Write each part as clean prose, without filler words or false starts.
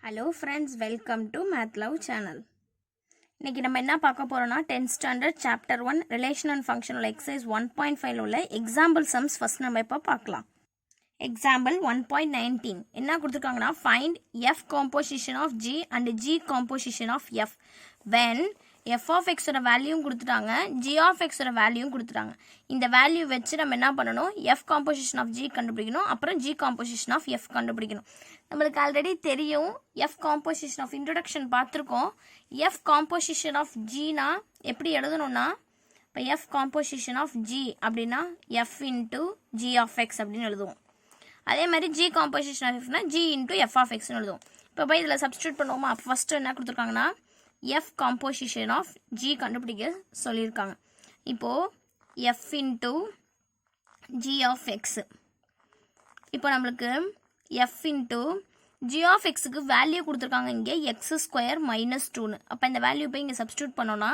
Hello friends, welcome to Math Love channel. இன்னைக்கு நம்ம என்ன பார்க்க போறோம்னா 10th standard chapter 1 relation and functional exercise 1.5 உள்ள example sums first நம்ம இப்ப பார்க்கலாம். Example 1.19 என்ன கொடுத்திருக்காங்கன்னா find f composition of g and g composition of f when f of x ஓட வேல்யூ கொடுத்துட்டாங்க g of x ஓட வேல்யூ கொடுத்துட்டாங்க. இந்த வேல்யூ வச்சு நம்ம என்ன பண்ணனும் f composition of g கண்டுபிடிக்கணும் அப்புறம் g composition of f கண்டுபிடிக்கணும். நமக்கு ஆல்ரெடி தெரியும் f composition of introduction பார்த்திருக்கோம். f composition of g னா எப்படி எழுதணும்னா இப்ப f composition of g அப்படினா f into g of x அப்படினு எழுதுவோம். அதே மாதிரி g composition of f னா g into f of x னு எழுதுவோம். இப்போ போய் இதல சப்ஸ்டிட்யூட் பண்ணுவோமா? ஃபர்ஸ்ட் என்ன கொடுத்திருக்காங்கன்னா f composition of g கண்டுபிடிக்க சொல்லிருக்காங்க. இப்போ f into g of x. இப்போ நமக்கு f into g of x க்கு வேல்யூ கொடுத்திருக்காங்க இங்க x square minus 2 னு. அப்ப இந்த வேல்யூ போய் இங்க சப்ஸ்டிட்யூட் பண்ணோம்னா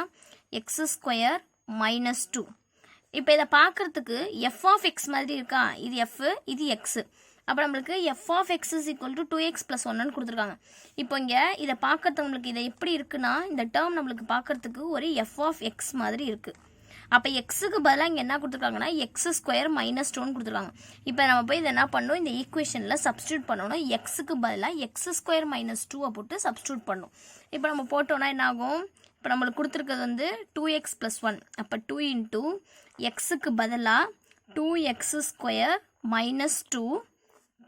x square minus 2. இப்போ இத பார்க்கிறதுக்கு f of x மாதிரி இருக்கா? இது f, இது x. அப்ப நமக்கு f of x is equal to 2x plus 1 னு கொடுத்திருக்காங்க. இப்போ இங்க இத பார்க்கிறதுக்கு நமக்கு இது எப்படி இருக்குனா இந்த டேர்ம் நமக்கு பார்க்கிறதுக்கு ஒரு f of x மாதிரி இருக்கு. அப்ப x க்கு பதிலா இங்க என்ன கொடுத்திருக்காங்கன்னா x square minus 2 னு கொடுத்திருக்காங்க. இப்போ நம்ம போய் இத என்ன பண்ணனும் இந்த ஈக்குவேஷன்ல சப்ஸ்டிட்யூட் பண்ணனும். x க்கு பதிலா x square minus 2 போட்டு சப்ஸ்டிட்யூட் பண்ணனும். இப்போ நம்ம போட்டோம்னா என்ன ஆகும்? இப்போ நமக்கு கொடுத்திருக்கிறது வந்து 2x plus 1. அப்ப 2 into x க்கு பதிலா 2x square minus 2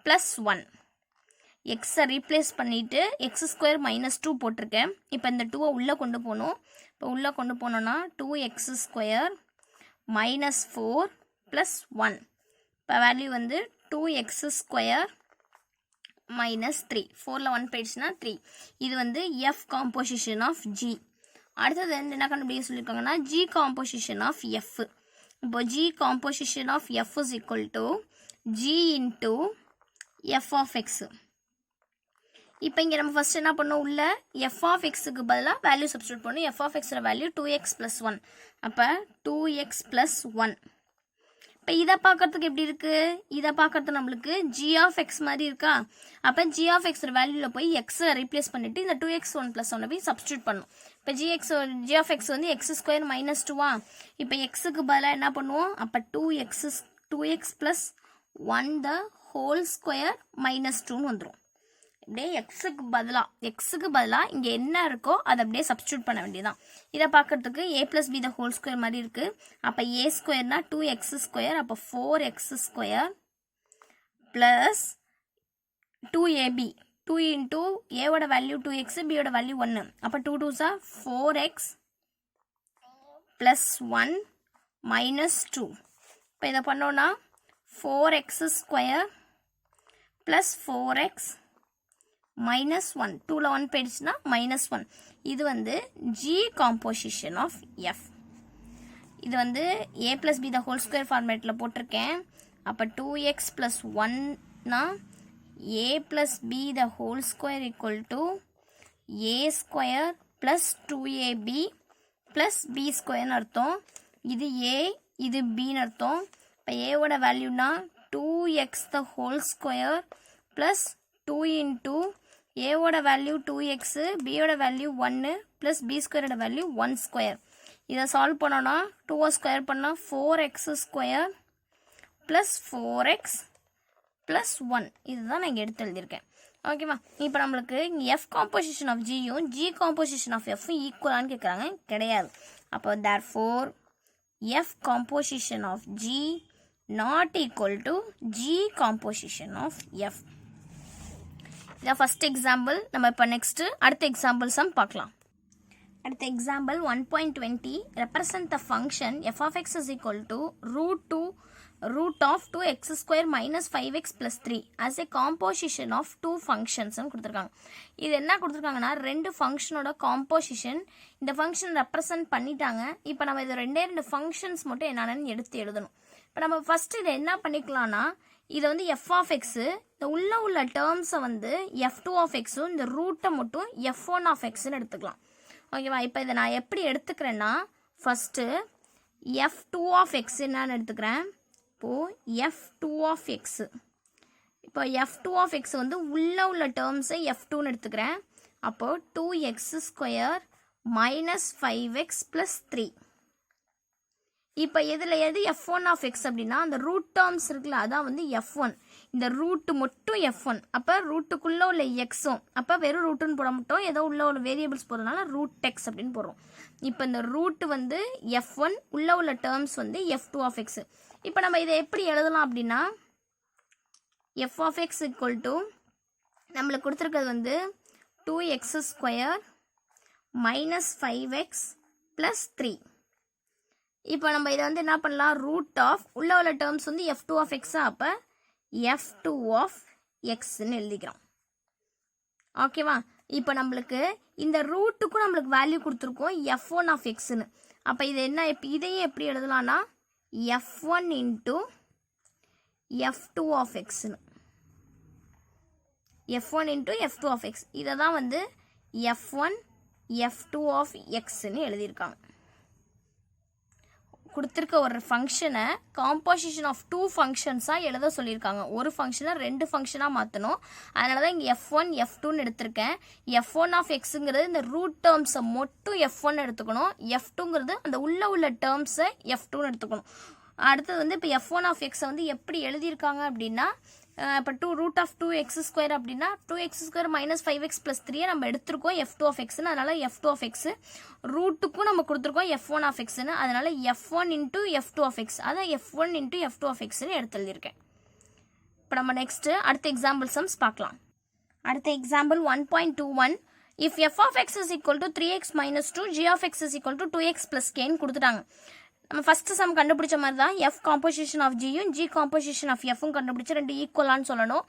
plus 1. x replace பண்ணிட்டு x square minus 2 போட்டிருக்கேன். இப்போ இந்த 2 உள்ள கொண்டு போணும். இப்போ உள்ள கொண்டு போனோம்னா 2x square minus 4 plus 1. இப்போ வேல்யூ வந்து 2x square minus 3. 4ல 1 போயிடுச்சுனா 3. இது வந்து f composition of g. அடுத்தது என்ன கண்டுபிடிக்க சொல்லிருக்காங்கன்னா g composition of f. இப்போ g composition of f is equal to g into f of x. இப்போ இங்க நம்ம ஃபர்ஸ்ட் என்ன பண்ணோம் உள்ள f of x க்கு பதிலா வேல்யூ சப்ஸ்டிட்யூட் பண்ணனும். f of x ஓட வேல்யூ 2x plus 1. அப்ப 2x plus 1. இப்போ இத பார்க்கிறதுக்கு எப்படி இருக்கு? இத பார்க்கிறது நமக்கு g of x மாதிரி இருக்கா? அப்ப g of x ஓட வேல்யூல போய் x ரீப்ளேஸ் பண்ணிட்டு இந்த 2x 1 plus 1 போய் சப்ஸ்டிட்யூட் பண்ணனும். இப்போ g of x வந்து x square minus 2 ஆ? இப்போ x க்கு பதிலா என்ன பண்ணுவோம்? அப்ப 2x plus 1 the whole square minus 2 னு வந்துரும். அப்படியே x க்கு பதிலா இங்க என்ன இருக்கோ அத அப்படியே சப்ஸ்டிட்யூட் பண்ண வேண்டியதான். இத பார்க்கிறதுக்கு a plus b the whole square மாதிரி இருக்கு. அப்ப a square னா 2x square அப்ப 4x square plus 2ab. 2 into a ஓட வேல்யூ 2x, b ஓட வேல்யூ 1. அப்ப 2 2s are 4x plus 1 minus 2. இப்போ இத பண்ணோம்னா 4x square plus 4x minus 1. 2ல 1 போயிடுச்சுனா minus 1. இது வந்து g composition of f. இது வந்து a plus b the whole square formatல போட்டிருக்கேன். அப்ப 2x plus 1 னா a plus b the whole square equal to a square plus 2ab plus b square னு அர்த்தம். இது a, இது b னு அர்த்தம். இப்ப a ஓட வேல்யூனா 2x the whole square plus 2 into a ஓட வேல்யூ 2x, b ஓட வேல்யூ 1 plus b square ஓட வேல்யூ 1 square. இத சால்வ் பண்ணோம்னா 2 ஸ்கொயர் பண்ணா 4x square plus 4x plus 1. இதுதான் நான் இங்க எடுத்து எழுதியிருக்கேன். ஓகேவா? இப்போ நமக்கு f composition of g யும் g composition of f ஈக்குவலான்னு கேக்குறாங்க. கிடையாது. அப்போ therefore f composition of g not equal to g composition of f. இத ஃபர்ஸ்ட் எக்ஸாம்பிள். நம்ம இப்ப நெக்ஸ்ட் அடுத்த எக்ஸாம்பிள் சம் பார்க்கலாம். அடுத்த example 1.20 represent the function f of x is equal to root of 2x square minus 5x plus 3 as a composition of two functions னு கொடுத்திருக்காங்க. இது என்ன கொடுத்திருக்காங்கன்னா ரெண்டு ஃபங்க்ஷனோட காம்போசிஷன் இந்த ஃபங்க்ஷன் ரெப்ரசன்ட் பண்ணிட்டாங்க. இப்போ நம்ம இது ரெண்டு ஃபங்க்ஷன்ஸ் மட்டும் என்னன்னு எடுத்து எழுதணும். இப்போ நம்ம ஃபர்ஸ்ட் இத என்ன பண்ணிக்கலாம்னா இது வந்து f of x, இந்த உள்ள டேர்ம்ஸை வந்து f2 of x இந்த ரூட்டை மட்டும் f1 of x னு எடுத்துக்கலாம். ஓகேவா? இப்போ இதை நான் எப்படி எடுத்துக்கிறேன்னா ஃபர்ஸ்ட் f2 of x என்னன்னு எடுத்துக்கிறேன். இப்போ f2 of x இப்போ f2 ஆஃப் எக்ஸ் வந்து உள்ளே உள்ள டேர்ம்ஸை f2ன்னு எடுத்துக்கிறேன். அப்போது 2x² மைனஸ் 5x ப்ளஸ் 3. இப்போ இதில் எது f1 ஆஃப் எக்ஸ் அப்படின்னா அந்த ரூட் டேர்ம்ஸ் இருக்குல்ல, அதான் வந்து f1. இந்த ரூட்டு மட்டும் f1. அப்போ ரூட்டுக்குள்ளே உள்ள எக்ஸும், அப்போ வெறும் ரூட்டுன்னு போட மாட்டோம், ஏதோ உள்ள உள்ள வேரியபிள்ஸ் போடுறதுனால ரூட் எக்ஸ் அப்படின்னு போடுறோம். இப்போ இந்த ரூட்டு வந்து f1, உள்ளே உள்ள டேர்ம்ஸ் வந்து f2 ஆஃப் எக்ஸ். இப்போ நம்ம இதை எப்படி எழுதலாம் அப்படின்னா f of x equal to நம்மளுக்கு கொடுத்துருக்கிறது வந்து 2x² மைனஸ் 5x ப்ளஸ் 3. இப்போ நம்ம இதை வந்து என்ன பண்ணலாம், ரூட் ஆஃப் உள்ள உள்ள டேர்ம்ஸ் வந்து f2 ஆஃப் எக்ஸா, அப்போ f2 ஆஃப் எக்ஸ்ன்னு எழுதிக்கிறோம். ஓகேவா? இப்போ நம்மளுக்கு இந்த ரூட்டுக்கும் நம்மளுக்கு வேல்யூ கொடுத்துருக்கோம் f1 ஆஃப் எக்ஸ்ன்னு. அப்போ இது என்ன, இதையும் எப்படி எழுதலாம்னா f1 இன்ட்டு f2 ஆஃப் எக்ஸ்ன்னு, f1 into f2 of X. இதை தான் வந்து f1 f2 ஆஃப் எக்ஸ்ன்னு எழுதியிருக்காங்க. கொடுத்துருக்க ஒரு ஃபங்க்ஷனை காம்போசிஷன் ஆஃப் 2 ஃபங்க்ஷன்ஸாக எழுத சொல்லியிருக்காங்க. ஒரு ஃபங்க்ஷனை 2 ஃபங்க்ஷனாக மாற்றணும். அதனால தான் இங்கே f1 f2ன்னு எடுத்திருக்கேன். f1 ஆஃப் எக்ஸுங்கிறது இந்த ரூட் டேர்ம்ஸை மட்டும் f1 எடுத்துக்கணும். f2ங்கிறது அந்த உள்ள டேர்ம்ஸை f2ன்னு எடுத்துக்கணும். அடுத்தது வந்து இப்போ f1 ஆஃப் எக்ஸை வந்து எப்படி எழுதியிருக்காங்க அப்படின்னா இப்போ ரூட் ஆஃப் 2x² அப்படின்னா 2x² மைனஸ் 5x ப்ளஸ் 3 நம்ம எடுத்திருக்கோம் f2 ஆஃப் எக்ஸ்ன்னு. அதனால f2 ஆஃப் எக்ஸ் ரூட்டுக்கும் நம்ம கொடுத்துருக்கோம் f1 ஆஃப் எக்ஸ்ன்னு. அதனால f1 into f2 of X, அதான் f1 இன்ட்டு f2 ஆஃப் எக்ஸ்ன்னு எடுத்து எழுதியிருக்கேன். இப்போ நம்ம நெக்ஸ்ட்டு அடுத்த எக்ஸாம்பிள் சம்ஸ் பார்க்கலாம். அடுத்த example 1.21. If f of x is equal to 3x minus 2 g of x is equal to 2x plus kன்னு கொடுத்துட்டாங்க. நம்ம ஃபஸ்ட்டு சம் கண்டுபிடிச்ச மாதிரி தான் f காம்போசிஷன் ஆஃப் ஜியும் g காம்போசிஷன் ஆஃப் எஃப்பும் கண்டுபிடிச்சு 2 ஈக்குவலான்னு சொல்லணும்.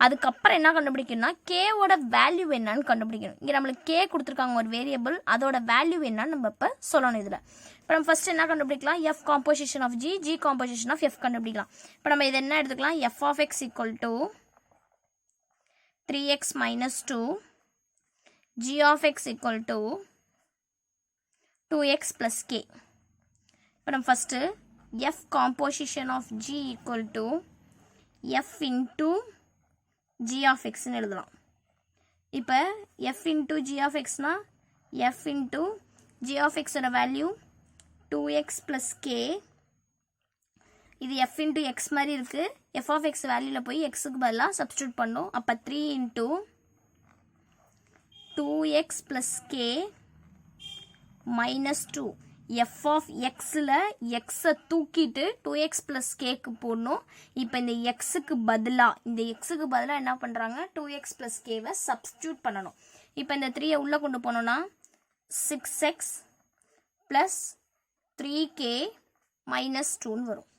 அதுக்கப்புறம் என்ன கண்டுபிடிக்கணும்னா கேவோட வேல்யூ என்னன்னு கண்டுபிடிக்கணும். இங்கே நம்மளுக்கு கே கொடுத்துருக்காங்க ஒரு வேரியபிள், அதோட வேல்யூ என்னன்னு நம்ம இப்போ சொல்லணும். இதில் இப்போ நம்ம ஃபஸ்ட்டு என்ன கண்டுபிடிக்கலாம், f composition of g composition of f கண்டுபிடிக்கலாம். இப்போ நம்ம இதை என்ன எடுத்துக்கலாம், f of x equal to 3x minus 2 g of x equal to 2x plus k. இப்போ நம்ம first f composition of g equal to f into g of எக்ஸ்ன்னு எழுதலாம். இப்போ f இன்ட்டு g ஆஃப் எக்ஸ்னா f இன்ட்டு g ஆஃப் எக்ஸோட value 2x plus k. இது f into x மாதிரி இருக்குது. f ஆஃப் எக்ஸ் வேல்யூவில் போய் எக்ஸுக்கு பதிலாக சப்ஸ்டியூட் பண்ணோம். அப்போ 3 into 2x plus k minus 2. f of எக்ஸில் எக்ஸை தூக்கிட்டு 2x ப்ளஸ் கேக்கு போடணும். இப்போ இந்த எக்ஸுக்கு பதிலாக என்ன பண்ணுறாங்க, 2x ப்ளஸ் கேவை சப்ஸ்டியூட் பண்ணணும். இப்போ இந்த 3யை உள்ளே கொண்டு போனோன்னா 6x ப்ளஸ் 3k மைனஸ் 2ன்னு வரும்.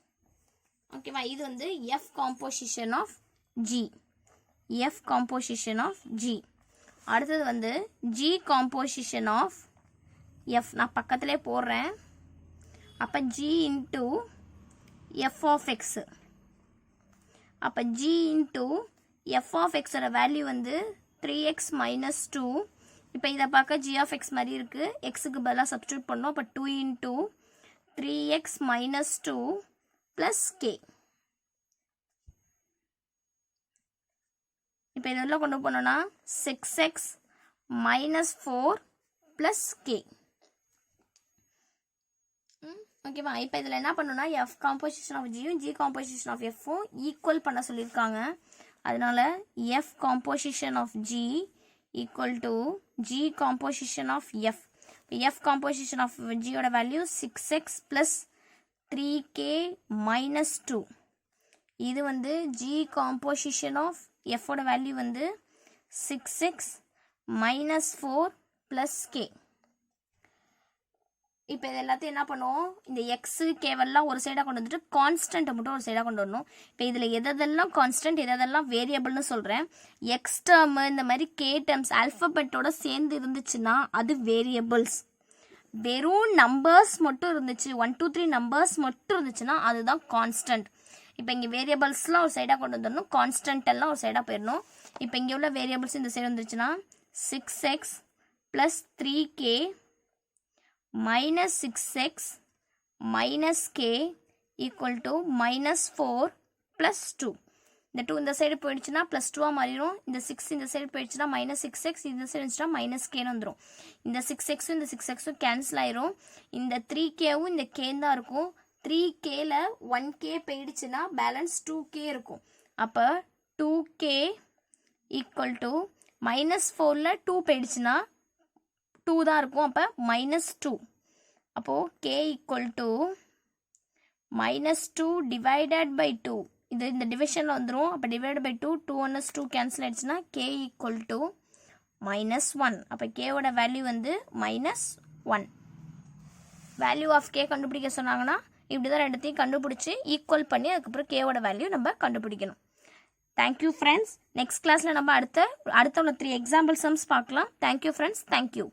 ஓகேவா? இது வந்து f காம்போசிஷன் ஆஃப் g. அடுத்தது வந்து g காம்போசிஷன் ஆஃப் f. நான் பக்கத்திலே போடுறேன். அப்போ g into f of x. அப்போ g இன்ட்டு f ஆஃப் எக்ஸோட வேல்யூ வந்து 3x மைனஸ் 2. இப்போ இதை பார்க்க g ஆஃப் எக்ஸ் மாதிரி இருக்குது, எக்ஸுக்கு பதிலாக சப்ஸ்டியூட் பண்ணோம். அப்போ 2 into 3x minus 2 plus k. இப்போ இதெல்லாம் கொண்டு போனோன்னா 6x மைனஸ் 4 ப்ளஸ் k. ஓகேவா? இப்போ இதில் என்ன பண்ணணும்னா f காம்போசிஷன் ஆஃப் ஜியும் g காம்போசிஷன் ஆஃப் எஃப்பும் ஈக்குவல் பண்ண சொல்லியிருக்காங்க. அதனால f composition of g equal to g composition of f. f composition of ஜியோட value 6x plus 3k minus 2. இது வந்து g காம்போசிஷன் ஆஃப் fோட வேல்யூ வந்து 6x மைனஸ் 4 ப்ளஸ் k. இப்போ இது எல்லாத்தையும் என்ன பண்ணுவோம், இந்த எக்ஸு கேவெல்லாம் ஒரு சைடாக கொண்டு வந்துட்டு கான்ஸ்டன்ட்டை மட்டும் ஒரு சைடாக கொண்டு வரணும். இப்போ இதில் எதெல்லாம் கான்ஸ்டன்ட் எதெல்லாம் வேரியபிள்னு சொல்கிறேன். எக்ஸ் டேர்மு இந்த மாதிரி கே டேர்ம்ஸ் ஆல்ஃபபெட்டோட சேர்ந்து இருந்துச்சுன்னா அது வேரியபிள்ஸ். வெறும் நம்பர்ஸ் மட்டும் இருந்துச்சு, 1 2 3 நம்பர்ஸ் மட்டும் இருந்துச்சுன்னா அதுதான் கான்ஸ்டன்ட். இப்போ இங்கே வேரியபிள்ஸ்லாம் ஒரு சைடாக கொண்டு வந்துடணும், கான்ஸ்டன்ட் எல்லாம் ஒரு சைடாக போயிடணும். இப்போ இங்கே உள்ள வேரியபிள்ஸ் இந்த சைடு வந்துருச்சுன்னா 6x plus 3k minus 6x minus k equal to minus 4 plus 2. இந்த 2 இந்த சைடு போயிடுச்சுன்னா ப்ளஸ் 2 மாறிடும். இந்த 6 இந்த சைடு போயிடுச்சுன்னா -6x, இந்த சைடு இருந்துச்சுன்னா -kன்னு வந்துடும். இந்த 6xம் இந்த 6xம் கேன்சல் ஆயிரும். இந்த 3kவும் இந்த k தான் இருக்கும். 3kல 1k போயிடுச்சுன்னா பேலன்ஸ் 2k இருக்கும். அப்போ 2k ஈக்குவல் டு -4ல் 2 போயிடுச்சுன்னா 2 தான் இருக்கும். அப்போ -2. அப்போது k equal to -2 divided by 2. இது இந்த டிவிஷனில் வந்துடும். அப்போ டிவைட் பை 2, 2 1 2 கேன்சல் ஆயிடுச்சுன்னா k ஈக்குவல் டு -1. அப்போ கேவோட வேல்யூ வந்து -1. வேல்யூ ஆஃப் k கண்டுபிடிக்க சொன்னாங்கன்னா இப்படி தான் ரெண்டுத்தையும் கண்டுபிடிச்சி ஈக்குவல் பண்ணி அதுக்கப்புறம் கேவோட வேல்யூ நம்ம கண்டுபிடிக்கணும். Thank you friends. நெக்ஸ்ட் கிளாஸில் நம்ம அடுத்த 3 எக்ஸாம்பிள் சம்ஸ் பார்க்கலாம். Thank you friends. தேங்க்யூ.